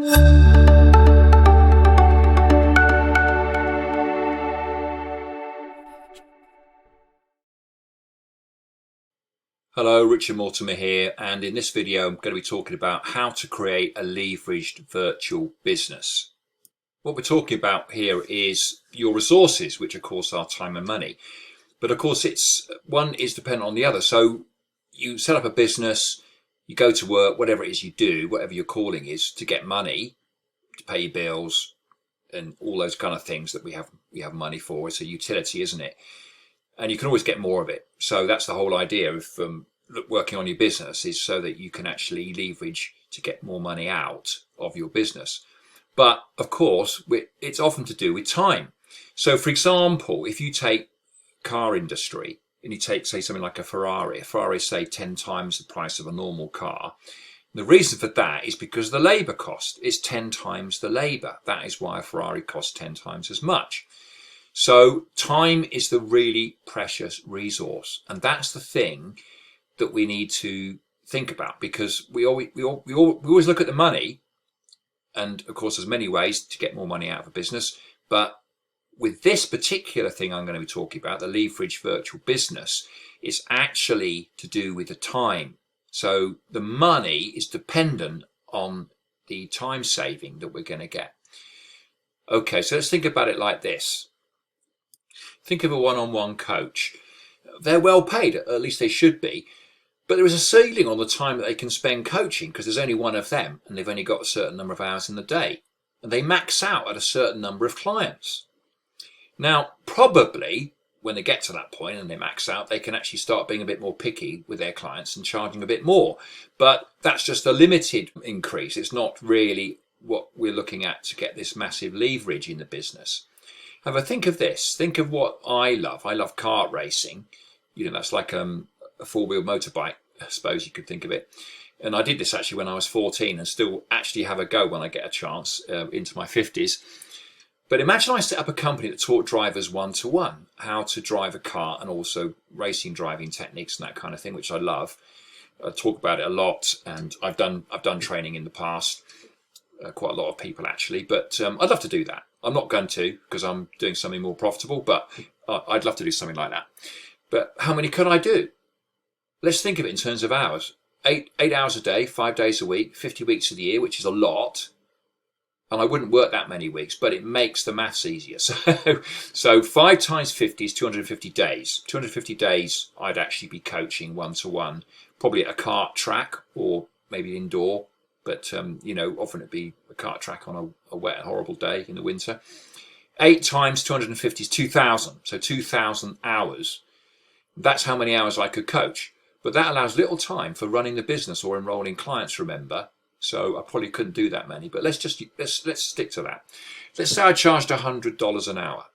Hello, Richard Mortimer here, and in this video I'm going to be talking about how to create a leveraged virtual business. What we're talking about here is your resources, which of course are time and money, but of course one is dependent on the other. So you set up a business, you go to work, whatever it is you do, whatever your calling is, to get money, to pay your bills and all those kind of things that we have money for. It's a utility, isn't it? And you can always get more of it. So that's the whole idea of working on your business, is so that you can actually leverage to get more money out of your business. But of course, it's often to do with time. So for example, if you take car industry and you take, say, something like a Ferrari is, say, 10 times the price of a normal car. The reason for that is because the labor cost is 10 times the labor. That is why a Ferrari costs 10 times as much. So time is the really precious resource, and that's the thing that we need to think about, because we always look at the money, and of course there's many ways to get more money out of a business, but with this particular thing I'm going to be talking about, the leveraged virtual business, it's actually to do with the time. So the money is dependent on the time saving that we're going to get. Okay, so let's think about it like this. Think of a one-on-one coach. They're well paid, at least they should be, but there is a ceiling on the time that they can spend coaching, because there's only one of them and they've only got a certain number of hours in the day, and they max out at a certain number of clients. Now, probably when they get to that point and they max out, they can actually start being a bit more picky with their clients and charging a bit more, but that's just a limited increase. It's not really what we're looking at to get this massive leverage in the business. However, think of this. Think of what I love. I love kart racing. You know, that's like a four-wheel motorbike, I suppose you could think of it. And I did this actually when I was 14, and still actually have a go when I get a chance into my 50s. But imagine I set up a company that taught drivers one-to-one how to drive a car, and also racing driving techniques and that kind of thing, which I love. I talk about it a lot, and I've done training in the past. Quite a lot of people actually, but I'd love to do that. I'm not going to, because I'm doing something more profitable, but I'd love to do something like that. But how many could I do? Let's think of it in terms of hours. 8 hours a day, 5 days a week, 50 weeks of the year, which is a lot. And I wouldn't work that many weeks, but it makes the maths easier. So 5 times 50 is 250 days. 250 days I'd actually be coaching one-to-one, probably at a kart track or maybe indoor. But, you know, often it'd be a kart track on a wet and horrible day in the winter. 8 times 250 is 2,000. So 2,000 hours. That's how many hours I could coach. But that allows little time for running the business or enrolling clients, remember. So I probably couldn't do that many. But let's stick to that. Let's say I charged $100 an hour.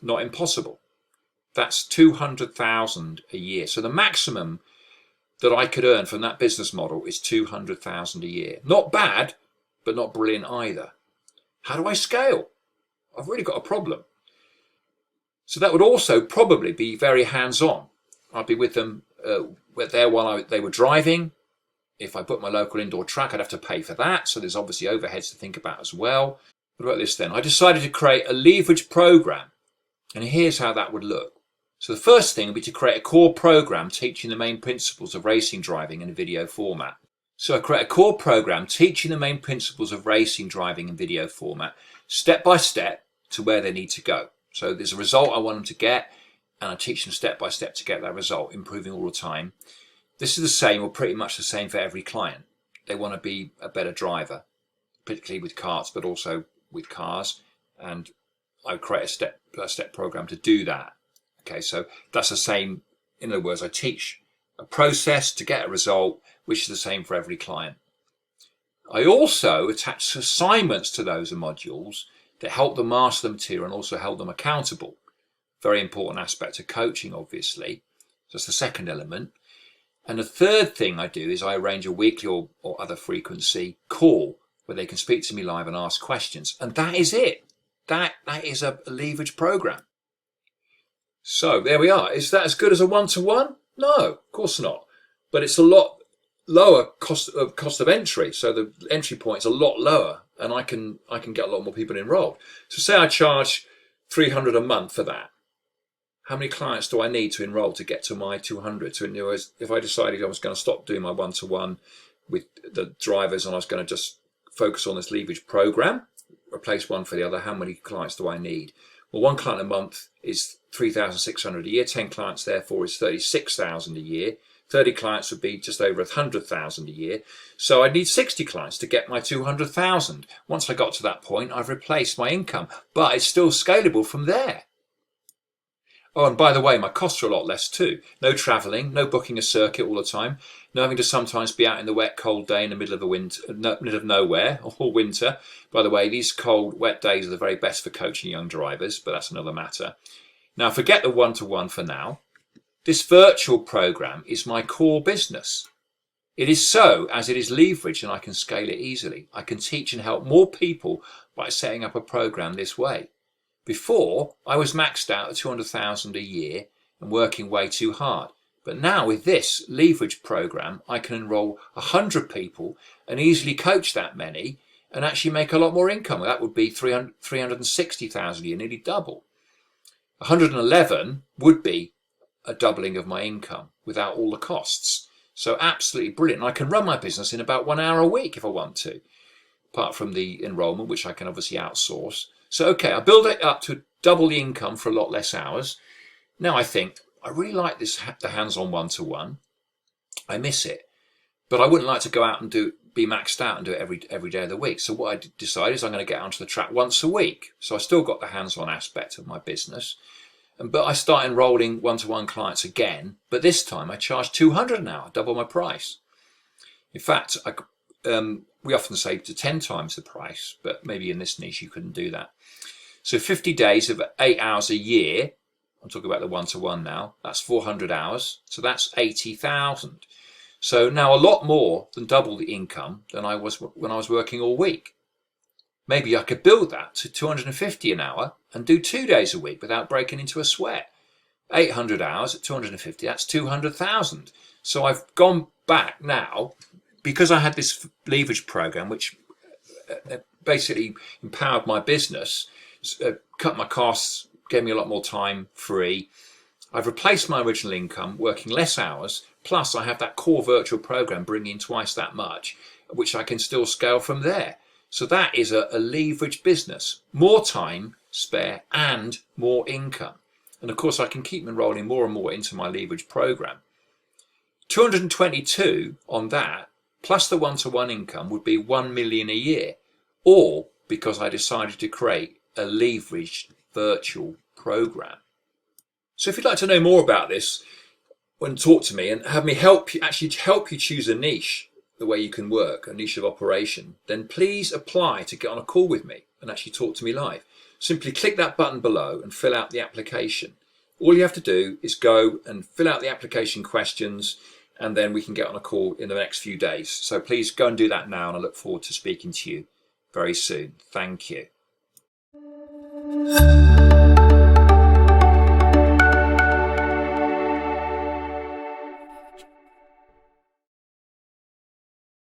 Not impossible. That's 200,000 a year. So the maximum that I could earn from that business model is 200,000 a year. Not bad, but not brilliant either. How do I scale? I've really got a problem. So that would also probably be very hands-on. I'd be with them there while they were driving. If I put my local indoor track, I'd have to pay for that. So there's obviously overheads to think about as well. What about this then? I decided to create a leverage program. And here's how that would look. So the first thing would be to create a core program teaching the main principles of racing driving in a video format. So I create a core program teaching the main principles of racing driving in video format, step by step to where they need to go. So there's a result I want them to get, and I teach them step by step to get that result, improving all the time. This is the same, or pretty much the same, for every client. They want to be a better driver, particularly with karts, but also with cars. And I create a step-by-step program to do that. Okay, so that's the same. In other words, I teach a process to get a result, which is the same for every client. I also attach assignments to those modules that help them master the material and also hold them accountable. Very important aspect of coaching, obviously. That's the second element. And the third thing I do is I arrange a weekly or other frequency call where they can speak to me live and ask questions. And that is it. That is a leverage program. So there we are. Is that as good as a one-to-one? No, of course not. But it's a lot lower cost of entry. So the entry point is a lot lower, and I can get a lot more people enrolled. So say I charge 300 a month for that. How many clients do I need to enroll to get to my 200? So if I decided I was going to stop doing my one-to-one with the drivers and I was going to just focus on this leverage program, replace one for the other, how many clients do I need? Well, one client a month is 3,600 a year. 10 clients, therefore, is 36,000 a year. 30 clients would be just over 100,000 a year. So I need 60 clients to get my 200,000. Once I got to that point, I've replaced my income, but it's still scalable from there. Oh, and by the way, my costs are a lot less too. No travelling, no booking a circuit all the time, no having to sometimes be out in the wet, cold day in the middle of the winter, middle of nowhere or winter. By the way, these cold, wet days are the very best for coaching young drivers, but that's another matter. Now, forget the one-to-one for now. This virtual program is my core business. It is so as it is leveraged, and I can scale it easily. I can teach and help more people by setting up a program this way. Before, I was maxed out at 200,000 a year and working way too hard. But now with this leverage program, I can enroll 100 people and easily coach that many and actually make a lot more income. That would be 360,000 a year, nearly double. 111 would be a doubling of my income without all the costs. So absolutely brilliant. And I can run my business in about 1 hour a week if I want to, apart from the enrollment, which I can obviously outsource. So, okay, I build it up to double the income for a lot less hours. Now I think, I really like this, the hands-on one-to-one. I miss it. But I wouldn't like to go out and be maxed out and do it every day of the week. So what I decided is I'm going to get onto the track once a week. So I still got the hands-on aspect of my business. But I start enrolling one-to-one clients again. But this time I charge 200 an hour, double my price. In fact, we often say to 10 times the price, but maybe in this niche you couldn't do that. So 50 days of 8 hours a year, I'm talking about the one-to-one now, that's 400 hours, so that's 80,000. So now a lot more than double the income than I was when I was working all week. Maybe I could build that to 250 an hour and do 2 days a week without breaking into a sweat. 800 hours at 250, that's 200,000. So I've gone back now, because I had this leverage program, which basically empowered my business, cut my costs, gave me a lot more time free. I've replaced my original income, working less hours, plus I have that core virtual program bringing in twice that much, which I can still scale from there. So that is a leveraged business, more time spare and more income. And of course I can keep enrolling more and more into my leverage program. 222 on that, plus the one-to-one income would be 1 million a year, all because I decided to create a leveraged virtual program. So if you'd like to know more about this, talk to me and have me help you choose a niche, the way you can work, a niche of operation, then please apply to get on a call with me and actually talk to me live. Simply click that button below and fill out the application. All you have to do is go and fill out the application questions, and then we can get on a call in the next few days. So please go and do that now, and I look forward to speaking to you very soon. Thank you.